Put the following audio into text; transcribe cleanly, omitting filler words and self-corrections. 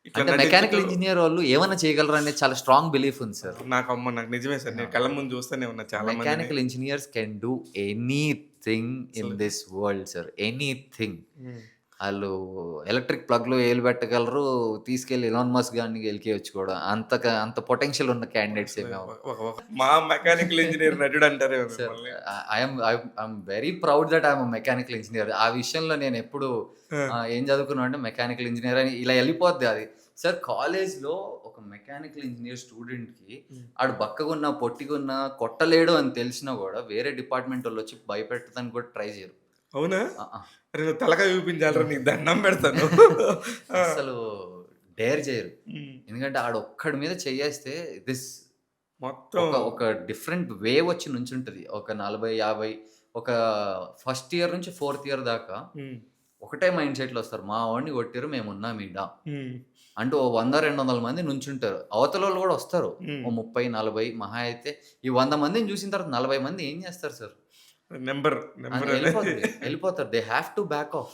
ఇట్లా అంటే నటించుతూ mechanical engineer వాళ్ళు ఏమన్నా చేయగలరు అనేది చాలా స్ట్రాంగ్ బిలీఫ్ ఉంది సార్. నాకు నిజమే సార్. నేను కళ్ళ ముందు చూస్తూనే ఉన్నా చాలా మందిని. Mechanical engineers can do anything in అసలు this world sir. Anything. Hmm. ఆళ్ళు ఎలక్ట్రిక్ ప్లగ్‌లో ఏలు పెట్టగలరు. తీసుకెళ్ళి ఎలాన్ మస్క్ గాడిని గెలికేయొచ్చు కూడా. అంత పొటెన్షియల్ ఉన్న క్యాండిడేట్సే అసలు మేము. ఒక మా మెకానికల్ ఇంజినీర్ నటుడు అంటారేమో సార్ మిమ్మల్ని. I am very proud that I am a mechanical engineer. ఆ విషయంలో నేనెప్పుడు ఆ! ఏం చదువుకున్నానంటే మెకానికల్ ఇంజినీర్ అని ఇలా ఎళ్ళిపోద్ది అది. సార్ కాలేజ్‌లో ఒక మెకానికల్ ఇంజినీర్ స్టూడెంట్‌కి హ్మ్. ఆడు బక్కగున్నా, పొట్టిగున్నా కొట్టలేడు అని తెలిసినా గూడా వేరే డిపార్ట్‌మెంటోళ్ళొచ్చి భయపెట్టడానికి కూడా ట్రై చేయరు. అవునా? ఆ! ఆ! అరే! నువ్వు తలకాయ చూపించాలిరా నీకు దండం పెడతాను. ఆ! అస్సలు డేర్ చేయరు. హ్మ్. ఎందుకంటే ఆడొక్కడి మీద చెయ్యేస్తే మొత్తం ఒక డిఫరెంట్ వేవ్ వచ్చి నుంచుంటది. ఒక 40, 50 ఒక ఫస్ట్ ఇయర్ నుంచి ఫోర్త్ ఇయర్ దాకా హ్మ్. ఒకటే మైండ్ సెట్‌లో వస్తారు. మా వోడిని కొట్టిర్రు మేమున్నాం ఈడ. హ్మ్. అంటూ ఓ 100, 200 మంది నుంచుంటారు. అవతలోళ్ళు గూడా వస్తారు. ఓ హ్మ్. 30, 40 మహా అయితే ఈ 100 మందిని చూసిన తర్వాత 40 మంది ఏం చేస్తారు సార్? నంబర్ అది నంబర్ అనేది ఎళ్ళిపోద్ది. ఎళ్ళిపోతారు. They have to back of.